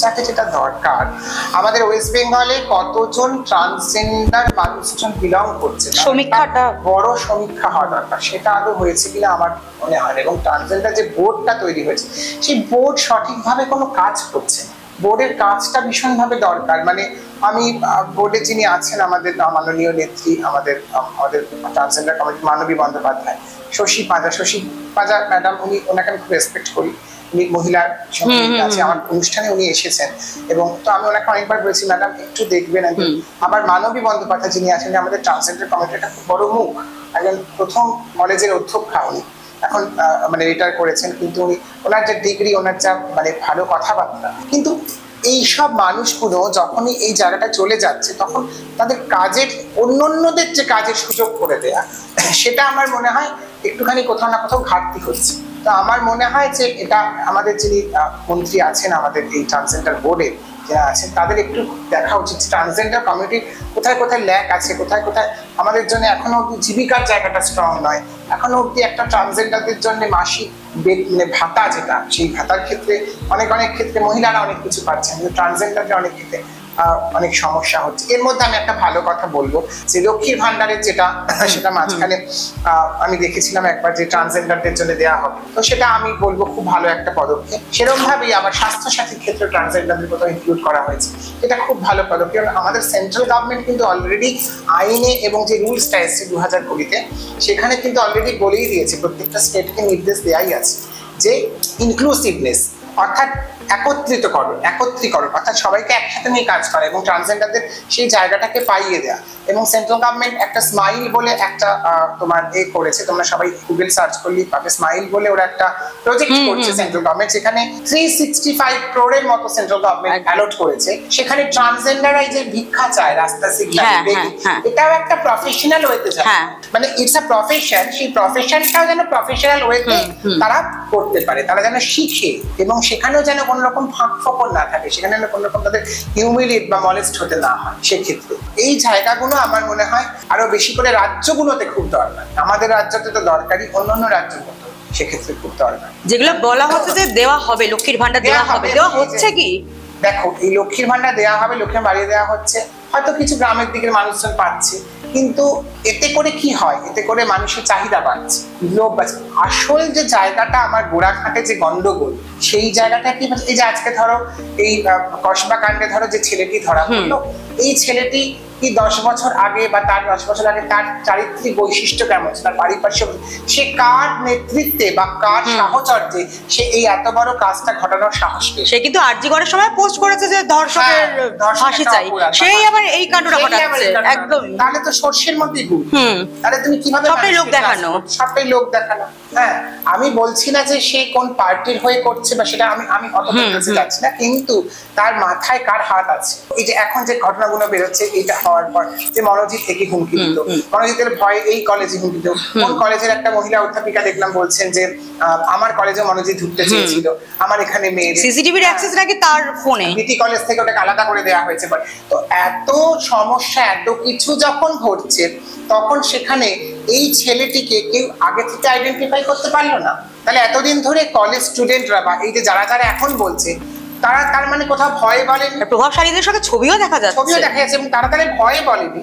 [SPEAKER 2] সবচেয়ে যেটা দরকার, আমাদের ওয়েস্ট বেঙ্গলে কতজন ট্রান্সজেন্ডার মানুষজন বিলং করছে,
[SPEAKER 1] সমীক্ষাটা
[SPEAKER 2] বড় সমীক্ষা হওয়া দরকার। সেটা আদৌ হয়েছে কিনা আমার মনে হয়। এবং ট্রান্সজেন্ডার যে বোর্ডটা তৈরি হয়েছে, সেই বোর্ড সঠিকভাবে কোনো কাজ করছে না। বোর্ডের কাজটা ভীষণভাবে দরকার। মানে আমি বোর্ডে যিনি আছেন, আমাদের মাননীয় নেত্রী, আমাদের ট্রান্সজেন্ডার কমিটি মানবী বন্দ্যোপাধ্যায়, শশী পাজা ম্যাডাম, ওনাকে আমি খুব রেসপেক্ট করি। উনি মহিলার সমিতি আছে, আমার অনুষ্ঠানে উনি এসেছেন, এবং তো আমি ওনাকে অনেকবার বলেছি ম্যাডাম একটু দেখবেন। আবার মানবী বন্দ্যোপাধ্যায় যিনি আছেন, আমাদের ট্রান্সজেন্ডার কমিটির একটা খুব বড় মুখ, একজন প্রথম কলেজের অধ্যক্ষা উনি, এখন মানে রিটায়ার করেছেন, কিন্তু উনি ওনার যে ডিগ্রি, ওনার যা মানে ভালো কথাবার্তা, কিন্তু এইসব মানুষগুলো যখনই এই জায়গাটা চলে যাচ্ছে তখন তাদের কাজের অন্যদের যে কাজের সুযোগ করে দেয়া, সেটা আমার মনে হয় একটুখানি কোথাও না কোথাও ঘাটতি হচ্ছে। তো আমার মনে হয় যে এটা আমাদের যিনি মন্ত্রী আছেন আমাদের এই ট্রান্সজেন্ডার বোর্ডের যারা আছেন, তাদের একটু দেখা উচিত ট্রান্সজেন্ডার কমিউনিটির কোথায় কোথায় ল্যাক আছে, কোথায় কোথায় আমাদের জন্য এখনো অব্দি জীবিকার জায়গাটা স্ট্রং নয়, এখনো অব্দি একটা ট্রান্সজেন্ডারদের জন্য মাসিক মানে ভাতা, যেটা সেই ভাতার ক্ষেত্রে অনেক ক্ষেত্রে মহিলারা অনেক কিছু পাচ্ছেন, কিন্তু ট্রান্সজেন্ডারদের অনেক ক্ষেত্রে অনেক সমস্যা হচ্ছে। এর মধ্যে আমি একটা ভালো কথা বলবো যে লক্ষ্মীর ভান্ডারের যেটা, সেটা মাঝখানে আমি দেখেছিলাম একবার যে ট্রান্সজেন্ডারদের জন্য দেওয়া হবে, তো সেটা আমি বলবো খুব ভালো একটা পদক্ষেপ। সেরকম ভাবেই আবার স্বাস্থ্য সাথীর ক্ষেত্রে ট্রান্সজেন্ডারদের কোথাও ইনক্লুড করা হয়েছে, এটা খুব ভালো পদক্ষেপ। আমাদের সেন্ট্রাল গভর্নমেন্ট কিন্তু অলরেডি আইনে এবং যে রুলসটা এসছে 2020-তে, সেখানে কিন্তু অলরেডি বলেই দিয়েছে, প্রত্যেকটা স্টেটকে নির্দেশ দেওয়াই আছে যে ইনক্লুসিভনেস, অর্থাৎ একত্রীকরণ, অর্থাৎ সবাইকে একসাথে নিয়ে কাজ করা এবং ট্রান্সজেন্ডারদের সেই জায়গাটাকে পাইয়ে দেওয়া। এবং সেন্ট্রাল গভর্নমেন্ট একটা স্মাইল বলে একটা তোমার করেছে, তোমরা সবাই গুগল সার্চ করলেই পাবে, স্মাইল বলে ওরা একটা প্রজেক্ট করছে সেন্ট্রাল গভর্নমেন্ট, যেখানে 365 ক্রোড়ের মতো সেন্ট্রাল গভর্নমেন্ট অ্যালট করেছে। সেখানে ট্রান্সজেন্ডাররা যে ভিক্ষা চায় রাস্তা সিগনালে, এটাও একটা প্রফেশনাল ওয়েতে যায়, মানে ইটস আ প্রফেশন, সেই প্রফেশনটাও যেন প্রফেশনাল ওয়েতে তারা করতে পারে, তারা যেন শিখে, এবং সেখানেও যেন কোনো রকম ফাঁক ফোকর না থাকে, সেখানে কোনো রকম তাদের হিউমিলিয়েট বা মলেস্ট হতে না হয়। সেক্ষেত্রে এই জায়গাগুলো আমার মনে হয় আরো বেশি করে রাজ্যগুলোতে খুব দরকার, আমাদের রাজ্যতে তো দরকারি, অন্যান্য রাজ্যগুলো সেক্ষেত্রে খুব দরকার।
[SPEAKER 1] যেগুলো বলা হচ্ছে যে দেওয়া হবে, লক্ষ্মীর ভান্ডার দেওয়া হবে, দেওয়া হচ্ছে কি?
[SPEAKER 2] দেখো, এই লক্ষ্মীর ভান্ডার দেওয়া হবে, লক্ষ্মীর বাড়ি দেওয়া হচ্ছে, হয়তো কিছু গ্রামের দিকের মানুষজন পাচ্ছে, কিন্তু এতে করে কি হয়, এতে করে মানুষের চাহিদা বাড়ছে, লোক বাড়ছে। আসল যে জায়গাটা আমার গোড়াঘাটে যে গন্ডগোল, সেই জায়গাটা কি, এই যে আজকে ধরো এই কসবা কাণ্ডে ধরো যে ছেলেটি ধরা পড়লো, এই ছেলেটি কি 10 বছর আগে বা তার 10 বছর আগে তার চারিত্রিক বৈশিষ্ট্য কেমন, তার পারিপার্শ্বিক, সে কার নেতৃত্বে বা কার সাহচর্যে সে এই এত বড় কাজটা ঘটানোর সাহস পেয়েছে?
[SPEAKER 1] সে কিন্তু আরজি করার সময় পোস্ট করেছে যে ধর্ষকের ফাঁসি চাই, সেই আবার এই কাণ্ডটা ঘটাচ্ছে। একদম,
[SPEAKER 2] তাহলে তো সর্ষের মধ্যে গুড়। তাহলে তুমি কিভাবে
[SPEAKER 1] সবটাই লোক দেখানো,
[SPEAKER 2] সবটাই লোক দেখানো। হ্যাঁ, আমি বলছি না যে সে কোন পার্টির হয়ে করছে বা সেটা আমি অত বলতে যাচ্ছি না, কিন্তু তার মাথায় কার হাত আছে? এই যে এখন যে ঘটনাগুলো বেরোচ্ছে, এটা হওয়ার পর যে মনোজিৎ থেকে হুমকি দিত, মনোজিতের ভয়ে এই কলেজে হুমকি দিত, কোন কলেজের একটা মহিলা অধ্যাপিকা দেখলাম বলছেন যে আমার কলেজে মনোজিৎ ঢুকতে চেয়েছিল, আমার এখানে মেয়ে,
[SPEAKER 1] সিসিটিভির অ্যাক্সেস নাকি তার ফোনে,
[SPEAKER 2] বিটি কলেজ থেকে ওটাকে আলাদা করে দেওয়া হয়েছে। তো এত সমস্যা, এত কিছু যখন ঘটছে, তখন সেখানে এই ছেলেটিকে কেউ আগে থেকে আইডেন্টিফাই করতে পারলো না। তাহলে এতদিন ধরে কলেজ স্টুডেন্টরা বা এই যে যারা এখন বলছে, তারা তার মানে কোথাও ভয়ে বলেনি,
[SPEAKER 1] প্রভাবশালীদের সাথে ছবিও দেখা যাচ্ছে,
[SPEAKER 2] এবং তারা তাহলে ভয়ে বলেনি।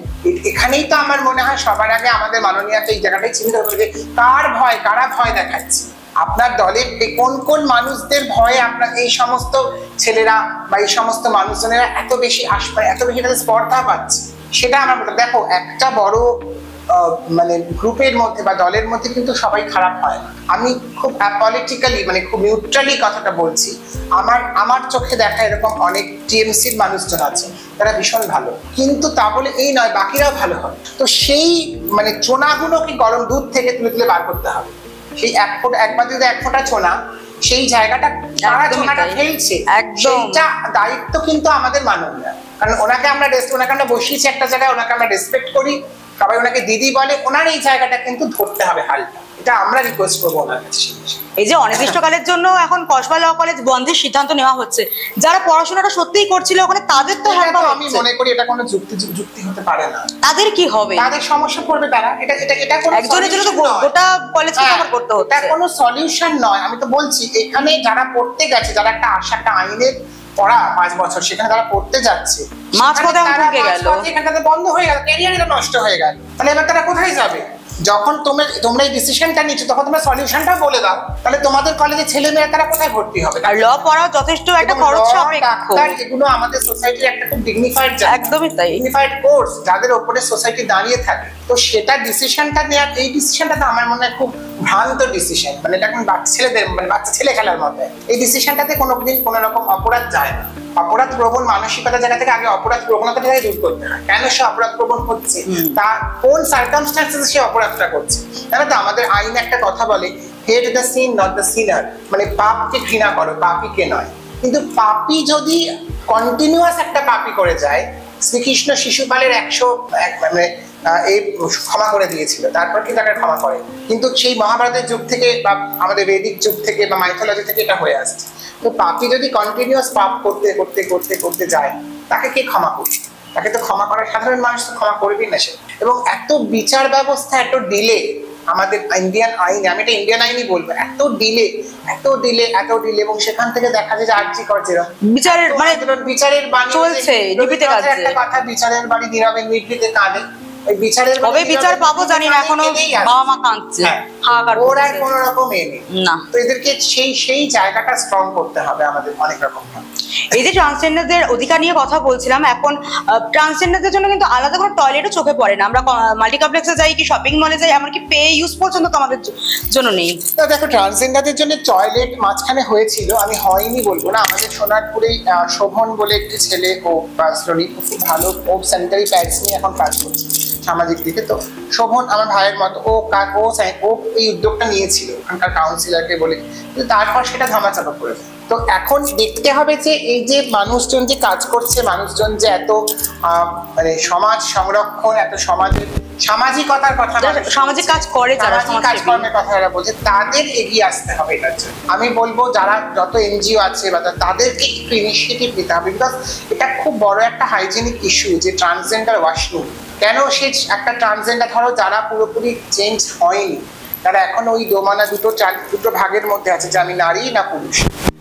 [SPEAKER 2] এখানেই তো আমার মনে হয় সবার আগে আমাদের মাননীয়তা এই জায়গাটাই চিন্তা করবে, কার ভয়, কারা ভয় দেখাচ্ছে। আপনার দলের কোন কোন মানুষদের ভয়ে আপনার এই সমস্ত ছেলেরা বা এই সমস্ত মানুষজনেরা এত বেশি আসবে, এত বেশি তাদের স্পর্ধা পাচ্ছে, সেটা আমার মনে। দেখো, একটা বড় মানে গ্রুপের মধ্যে বা দলের মধ্যে কিন্তু সবাই খারাপ হয় না। আমি খুব অ্যাপলিটিক্যালি, মানে খুব নিউট্রালি কথাটা বলছি, আমার চোখে দেখা এরকম অনেক টিএমসির মানুষজন আছে তারা ভীষণ ভালো, কিন্তু তা বলে এই নয় বাকিরাও ভালো হয়। তো সেই মানে চোনাগুলোকে গরম দুধ থেকে তুলে তুলে বার করতে হবে। সেই একবার যদি 1 ফোঁটা চোনা, সেই জায়গাটা সারা চোনাটা ফেলছে, সেইটা দায়িত্ব কিন্তু আমাদের মাননীয়। কারণ ওনাকে আমরা বসিয়েছি একটা জায়গায়, ওনাকে আমরা রেসপেক্ট করি, সবাই ওনাকে দিদি বলে, ওনার এই জায়গাটা কিন্তু ধরতে হবে হালকা, এটা আমরা রিকোয়েস্ট করবো ওনার কাছে।
[SPEAKER 1] এই যে অনির্দিষ্টকালের জন্য এখন কসবা ল কলেজ বন্ধের সিদ্ধান্ত নেওয়া হচ্ছে, যারা পড়াশোনাটা সত্যিই করছিল ওখানে, তাদের তো
[SPEAKER 2] আমি মনে করি এটা কোনো যুক্তি হতে পারে না।
[SPEAKER 1] তাদের কি হবে?
[SPEAKER 2] তাদের সমস্যা পড়বে তারা, এটা
[SPEAKER 1] একজনের জন্য তো গোটা কলেজকে কভার করতে হচ্ছে,
[SPEAKER 2] এটা কোনো সলিউশন নয়। আমি তো বলছি, এখানে যারা পড়তে গেছে, যারা একটা আশা, একটা আইনের পড়া 5 বছর সেখানে তারা পড়তে যাচ্ছে,
[SPEAKER 1] মাঝপথে
[SPEAKER 2] এখানটাতে বন্ধ হয়ে গেল, ক্যারিয়ারটা নষ্ট হয়ে গেল, তাহলে এবার তারা কোথায় যাবে? যখন তোমরা এই ডিসিশনটা নিচ্ছ, তখন তোমরা সলিউশনটা বলে দাও, তাহলে তোমাদের কলেজে ছেলে মেয়েরা তারা কোথায় ভর্তি হবে?
[SPEAKER 1] আর ল পড়াও যথেষ্ট একটা খরচ সাপেক্ষ,
[SPEAKER 2] এগুলো আমাদের সোসাইটির একটা খুব ডিগনিফাইড,
[SPEAKER 1] একদমই তাই,
[SPEAKER 2] ডিগনিফাইড কোর্স, যাদের উপরে সোসাইটি দাঁড়িয়ে থাকে। তো সেটা ডিসিশনটা নেওয়ার, এই ডিসিশনটা তো আমার মনে হয় খুব ভ্রান্ত ডিসিশন, মানে এটা এখন বাচ্চা ছেলে খেলার মতো। এই ডিসিশনটাতে কোনোদিন কোনো রকম অপরাধ যায় না। অপরাধ প্রবণ মানসিকতার জায়গা থেকে আগে অপরাধ প্রবণতাটাকে দূর করতে হয়। কেন সে অপরাধ প্রবণ হচ্ছে, তার কোন সার্কামস্ট্যান্সেসে সে অপরাধটা করছে। তাহলে তো আমাদের আইন একটা কথা বলে, hate the sin not the sinner, মানে পাপকে ঘৃণা করো, পাপীকে নয়। কিন্তু পাপী যদি কন্টিনিউয়াস একটা পাপী করে যায়, শ্রীকৃষ্ণ শিশুপালের 100 মানে এই ক্ষমা করে দিয়েছিল, তারপর কিন্তু তাকে ক্ষমা করে। কিন্তু সেই মহাভারতের যুগ থেকে বা আমাদের বৈদিক যুগ থেকে বা মাইথোলজি থেকে এটা হয়ে আসছে। তো পাপী যদি কন্টিনিউয়াস পাপ করতে করতে করতে করতে যায়, তাকে কে ক্ষমা করবে? তাকে তো ক্ষমা করার, সাধারণ মানুষ তো ক্ষমা করবেই না সে। এবং এত বিচার ব্যবস্থা, এত ডিলে আমাদের ইন্ডিয়ান আইনে, আমি এটা ইন্ডিয়ান আইনই বলবো, এত ডিলে এবং সেখান থেকে দেখা যায় যে আর্জি করছে
[SPEAKER 1] বিচারের মানে
[SPEAKER 2] বিচারের বাণী
[SPEAKER 1] চলছে, নিভৃতে কাঁদছে।
[SPEAKER 2] একটা কথা, বিচারের বাণী নীরবে নিভৃতে কাঁদে। ওই বিচারের
[SPEAKER 1] কবে বিচার পাবো জানি না, এখনো বাবা মা কাঁদছে, হাহাকার
[SPEAKER 2] ওরা
[SPEAKER 1] করছে।
[SPEAKER 2] কোনো রকম এনে
[SPEAKER 1] না,
[SPEAKER 2] তো এদেরকে সেই জায়গাটা স্ট্রং করতে হবে আমাদের অনেক রকম ভাবে।
[SPEAKER 1] এই যে ট্রান্সজেন্ডারদের অধিকার নিয়ে কথা বলছিলাম, এখন ট্রান্সজেন্ডারদের জন্য কিন্তু আলাদা কোনো টয়লেটও চোখে পড়ে না। আমরা মাল্টিকমপ্লেক্সে যাই কি শপিং মলে যাই, এমনকি পে ইউজ পর্যন্ত তো আমাদের জন্য নেই।
[SPEAKER 2] তো দেখো, ট্রান্সজেন্ডারদের জন্য টয়লেট মাঝখানে হয়েছিল, আমি হয়নি বলবো না। আমাদের সোনারপুরেই শোভন বলে একটি ছেলে, ও শ্রমিক, খুব ভালো, ও স্যানিটারি প্যাডস নিয়ে এখন কাজ করছে সামাজিক দিকে। তো শোভন আমার ভাইয়ের মতো, ও এই উদ্যোগটা নিয়েছিল ওখানকার কাউন্সিলরকে বলে, কিন্তু তারপর সেটা ধামাচাপা করেছে। তো এখন দেখতে হবে যে এই যে মানুষজন যে কাজ করছে, মানুষজন যে এত মানে সমাজ সংরক্ষণ, এত সমাজের সামাজিকতার কথা,
[SPEAKER 1] সামাজিক কাজ করে, যারা
[SPEAKER 2] কাজকর্মের কথা যারা বলছে, তাদের এগিয়ে আসতে হবে এটার জন্য। আমি বলবো যারা যত এনজিও আছে বা তাদেরকে একটু ইনিশিয়েটিভ নিতে হবে, বিকজ এটা খুব বড় একটা হাইজেনিক ইস্যু যে ট্রান্সজেন্ডার ওয়াশরুম। কেন সে একটা ট্রান্সজেন্ডার, ধরো যারা পুরোপুরি চেঞ্জ হয়নি, তারা এখন ওই দোমানা দুটো ভাগের মধ্যে আছে যে আমি নারী না পুরুষ,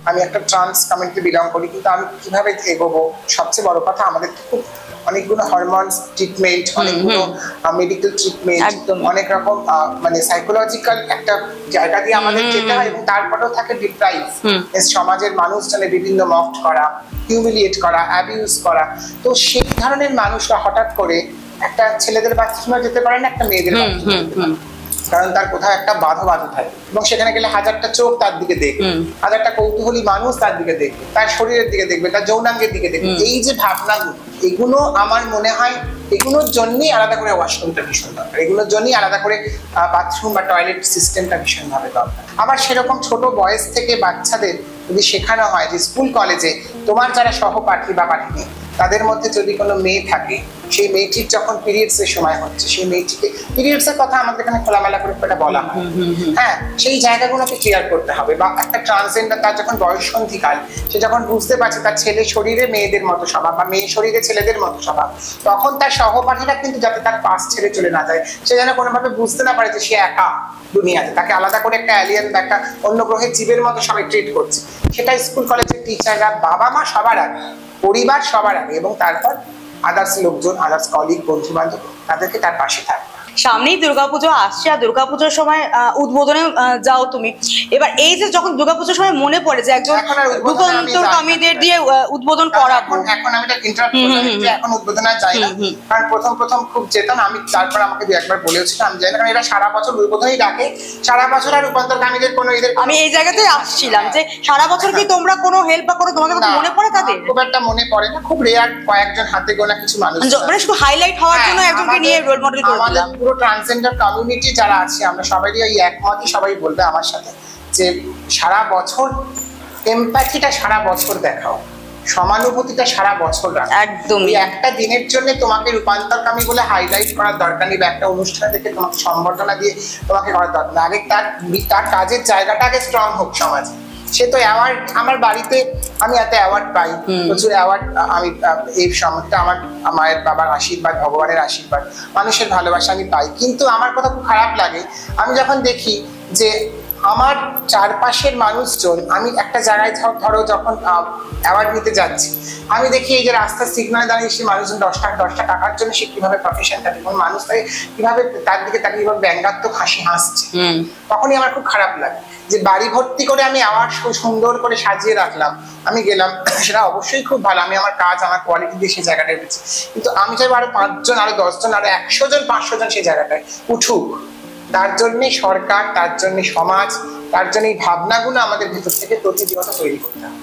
[SPEAKER 2] আমি একটা ট্রান্স কমিউনিটি বিলং করি, কিন্তু আমি কিভাবে এগোবো? সবচেয়ে বড় কথা, আমাদের খুব অনেকগুলো হরমোনস ট্রিটমেন্ট, অনেকগুলো মেডিকেল ট্রিটমেন্ট, অনেক রকম মানে সাইকোলজিক্যাল একটা জায়গা দিয়ে আমাদের যেতে হয়। এবং তারপরেও থাকে ডিপ্রাইভ, সমাজের মানুষজনে বিভিন্ন মকড করা, হিউমিলিয়েট করা, অ্যাবিউজ করা। তো সেই ধরনের মানুষরা হঠাৎ করে একটা ছেলেদের বাথরুমে যেতে পারে না, একটা মেয়েদের বাথরুমে যেতে পারে, কারণ তার কোথাও একটা বাধা থাকে। এবং সেখানে গেলে 1000টা চোখ তার দিকে দেখবে, 1000টা কৌতূহলী মানুষ তার দিকে দেখবে, তার শরীরের দিকে দেখবে, তার যৌনাঙ্গের দিকে দেখবে। এই যে ভাবনাগুলো, এগুলো আমার মনে হয় এগুলোর জন্যই আলাদা করে ওয়াশরুমটা ভীষণ দরকার, এগুলোর জন্যই আলাদা করে বাথরুম বা টয়লেট সিস্টেমটা ভীষণভাবে দরকার। আবার সেরকম ছোট বয়স থেকে বাচ্চাদের যদি শেখানো হয় যে স্কুল কলেজে তোমার যারা সহপাঠী বা পাঠিনী, তাদের মধ্যে যদি কোনো মেয়ে থাকে, সেই মেয়েটির যখন পিরিয়ডসের সময় হচ্ছে, সেই মেয়েটিকে পিরিয়ডসের কথা আমাদের এখানে খোলামেলা করে বলা হয়, হ্যাঁ, সেই জায়গাগুলোকে ক্লিয়ার করতে হবে। বা একটা ট্রান্সজেন্ডার, তার যখন বয়ঃসন্ধিকাল, সে যখন বুঝতে পারছে তার ছেলে শরীরে মেয়েদের মতো স্বভাব বা মেয়ে শরীরে ছেলেদের মতো স্বভাব, তখন তার সহপাঠীরা কিন্তু যাতে তার পাশ ছেড়ে চলে না যায়, সে যেন কোনোভাবে বুঝতে না পারে যে সে একা দুনিয়াতে, তাকে আলাদা করে একটা অ্যালিয়েন বা একটা অন্য গ্রহের জীবের মতো সবাই ট্রিট করছে। সেটা স্কুল কলেজের টিচাররা, বাবা মা সবার আগে, পরিবার সবার আগে, এবং তারপর আদার্স লোকজন, আদার্স কলিগ, বন্ধু বান্ধব, তাদেরকে তার পাশে থাকবে।
[SPEAKER 1] সামনেই দুর্গাপুজো আসছে, আর দুর্গাপুজোর সময় উদ্বোধনে যাও তুমি। এবার এই যে যখন দুর্গাপুজোর সময় মনে পড়ে যে একজন রূপান্তর কর্মীদের দিয়ে উদ্বোধন করাবো,
[SPEAKER 2] এখন আমি এটা ইন্টারাপ্ট করলাম যে এখন উদ্বোধনে যাই না, কারণ প্রথম খুব যেতাম আমি, তারপর আমাকে দু একবার বলেছিল আমি যাই না, কারণ এরা সারা বছর উদ্বোধনই ডাকে, সারা বছর আর রূপান্তরকামীদের কোনো এদের, আমি
[SPEAKER 1] এই জায়গাতেই আসছিলাম যে সারা বছর কি তোমরা কোনো হেল্প বা কোনো তোমাদের কথা মনে পড়ে তাদের?
[SPEAKER 2] খুব একটা মনে পড়ে না, খুব রেয়ার কয়েকজন হাতে গোনা কিছু মানুষ,
[SPEAKER 1] মানে শুধু হাইলাইট হওয়ার জন্য একজনকে নিয়ে রোল মডেল করে দিলাম।
[SPEAKER 2] পুরো ট্রান্সজেন্ডার কমিউনিটি যারা আছে, আমরা সবাই এই একমতই, সবাই বলবে আমার সাথে যে সারা বছর এমপ্যাথিটা সারা বছর দেখাও, সমানুভূতিটা সারা বছর রাখো।
[SPEAKER 1] একদম,
[SPEAKER 2] একটা দিনের জন্য তোমাকে রূপান্তরকামী বলে হাইলাইট করার দরকার নেই, বা একটা অনুষ্ঠানে থেকে তোমাকে সম্বর্ধনা দিয়ে তোমাকে করার দরকার নেই। আগে তার কাজের জায়গাটা আগে স্ট্রং হোক সমাজে। সে তো অ্যাওয়ার্ড, আমার বাড়িতে আমি এত অ্যাওয়ার্ড পাই, প্রচুর অ্যাওয়ার্ড, আমি এই সময়টা আমার মায়ের বাবার আশীর্বাদ, ভগবানের আশীর্বাদ, মানুষের ভালোবাসা আমি পাই। কিন্তু আমার কথা খুব খারাপ লাগে আমি যখন দেখি যে আমার চারপাশের মানুষজন, আমি একটা জায়গায় ধরো যখন অ্যাওয়ার্ড নিতে যাচ্ছি, আমি দেখি এই যে রাস্তার সিগনালে দাঁড়িয়ে সেই মানুষজন 10 টাকার জন্য সে কিভাবে প্রফেশনটা, এবং মানুষ কিভাবে তার দিকে তাকে কিভাবে ব্যঙ্গাত্মক হাসি হাসছে, তখনই আমার খুব খারাপ লাগে যে বাড়ি ভর্তি করে আমি অ্যাওয়ার্ড সুন্দর করে সাজিয়ে রাখলাম, আমি গেলাম, সেটা অবশ্যই খুব ভালো, আমি আমার কাজ, আমার কোয়ালিটি দিয়ে সেই জায়গাটায় উঠেছি, কিন্তু আমি চাইবো আরো 5 জন, আরো 10 জন, আরো 100 জন, 500 জন সেই জায়গাটায় উঠুক। তার জন্য সরকার, তার জন্য সমাজ, তার জন্য এই ভাবনাগুলো আমাদের ভিতর থেকে প্রতিনিয়ত তৈরি করতে হবে।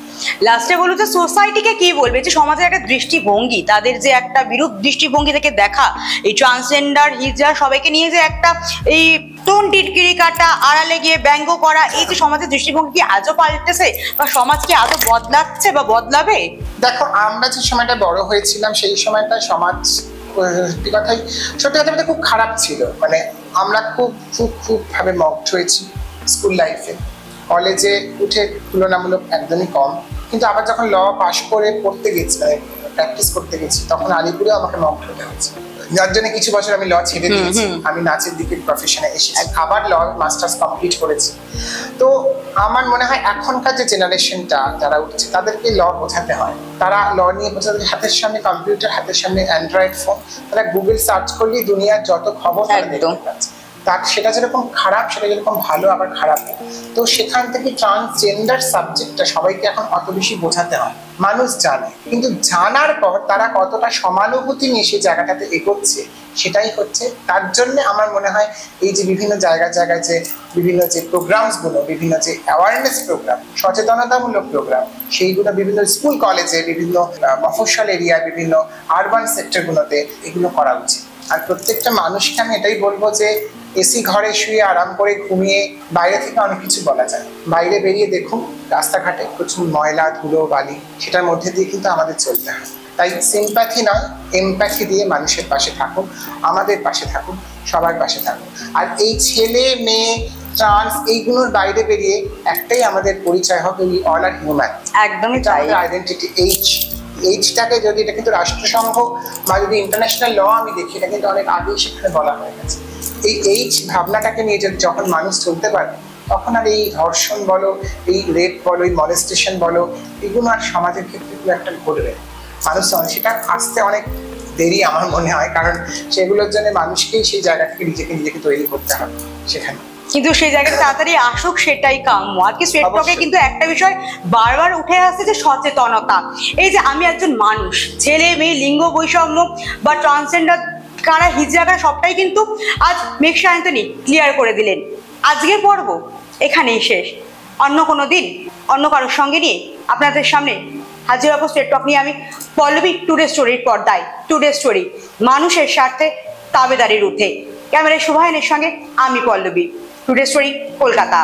[SPEAKER 1] লাস্টে বলো যে সোসাইটিকে কি বলবে, যে সমাজের একটা দৃষ্টিভঙ্গি, তাদের যে একটা বিরূপ দৃষ্টিভঙ্গি থেকে দেখা এই ট্রান্সজেন্ডার, হিজড়া সবাইকে নিয়ে যে একটা এই টোন টিটকিরি কাটা, আড়ালে গিয়ে ব্যঙ্গ করা, এই যে সমাজের দৃষ্টিভঙ্গি কি আজও পাল্টেছে বা সমাজ কি আজও বদলাচ্ছে বা বদলাবে?
[SPEAKER 2] দেখো, আমরা যে সময়টা বড় হয়েছিলাম সেই সময়টা সমাজ সত্যি কথা বলতে খুব খারাপ ছিল। মানে আমরা খুব ভাবে মকড হয়েছি স্কুল লাইফে, কলেজে উঠে তুলনামূলক একদমই কম। কিন্তু আবার যখন ল পাশ করে পড়তে গেছি, মানে প্র্যাকটিস করতে গেছি, তখন আলিপুরেও আমাকে মকড হতে হয়েছে, যার জন্য কিছু বছর আমি ল ছেড়ে দিয়েছি। আমি নাচের দিকে প্রফেশনে এসেছি, আবার ল মাস্টার্স কমপ্লিট করেছি। তো আমার মনে হয় এখনকার যে জেনারেশনটা যারা উঠছে তাদেরকে ল বোঝাতে হয়। তারা ল নিয়ে বোঝাতে, হাতের সামনে কম্পিউটার, হাতের সামনে অ্যান্ড্রয়েড ফোন, তারা গুগল সার্চ করলেই দুনিয়ার যত খবর তারা দেখতে পাচ্ছে। তার সেটা যেরকম খারাপ, সেটা যেরকম ভালো আবার খারাপ। তো সেখান থেকে ট্রান্সজেন্ডার সাবজেক্টটা সবাইকে এখন অত বেশি বোঝাতে হয়। মানুষ জানে, কিন্তু জানার পর তারা কতটা সমানুভূতি নিয়ে সেই জায়গাটাতে এগোচ্ছে সেটাই হচ্ছে। তার জন্য আমার মনে হয় এই যে বিভিন্ন জায়গায় যে বিভিন্ন যে প্রোগ্রামসগুলো, বিভিন্ন যে অ্যাওয়ারনেস প্রোগ্রাম, সচেতনতামূলক প্রোগ্রাম, সেইগুলো বিভিন্ন স্কুল কলেজে, বিভিন্ন মফস্বল এরিয়া, বিভিন্ন আরবান সেক্টরগুলোতে এগুলো করা উচিত। আর প্রত্যেকটা মানুষকে আমি এটাই বলবো যে এসি ঘরে শুয়ে আরাম করে ঘুমিয়ে বাইরে থেকে অনেক কিছু বলা যায়। বাইরে বেরিয়ে দেখুন রাস্তাঘাটে প্রচুর ময়লা, ধুলো, বালি, সেটার মধ্যে দিয়ে কিন্তু আমাদের চলতে হয়। তাই সিম্প্যাথি নয়, এমপ্যাথি দিয়ে মানুষের পাশে থাকুন, আমাদের পাশে থাকুন, সবার পাশে থাকুন। আর এই ছেলে মেয়ে ট্রান্স এইগুলোর বাইরে বেরিয়ে একটাই আমাদের পরিচয় হবে, উই অল আর হিউম্যান।
[SPEAKER 1] একদমই তাই।
[SPEAKER 2] আইডেন্টিটি এইচটাকে যদি, এটা কিন্তু রাষ্ট্রসংঘ বা যদি ইন্টারন্যাশনাল ল আমি দেখি, এটা কিন্তু অনেক আগেই সেখানে বলা হয়ে গেছে। এই এইচ ভাবনাটাকে নিয়ে যদি যখন মানুষ চলতে পারবে, তখন আর এই ধর্ষণ বলো, এই রেপ বলো, এই মলেস্টেশন বলো, এগুলো আর সমাজের ক্ষেত্রে খুব একটা ঘটবে। মানুষ সেটা আসতে অনেক দেরি আমার মনে হয়, কারণ সেগুলোর জন্য মানুষকেই সেই জায়গা থেকে নিজেকে তৈরি করতে হবে সেখানে।
[SPEAKER 1] কিন্তু সেই জায়গাটা তাড়াতাড়ি আসুক সেটাই কাম্য। আজকে স্ট্রেট টকে কিন্তু একটা বিষয় বারবার উঠে আসছে যে সচেতনতা। এই যে আমি একজন মানুষ, ছেলে মেয়ে, লিঙ্গ বৈষম্য বা ট্রান্সজেন্ডার কারা, হিজড়া, সবটাই কিন্তু আজ মেঘ সায়ন্তনী ক্লিয়ার করে দিলেন। আজকের পর্ব এখানেই শেষ। অন্য কোনো দিন অন্য কারোর সঙ্গে নিয়ে আপনাদের সামনে হাজির হব স্ট্রেট টক নিয়ে। আমি পল্লবী, টুডে স্টোরির পর্দায়। টুডে স্টোরি, মানুষের স্বার্থে, তাবেদারির ঊর্ধ্বে। ক্যামেরায় শুভায়নের সঙ্গে আমি পল্লবী। Today story, Kolkata.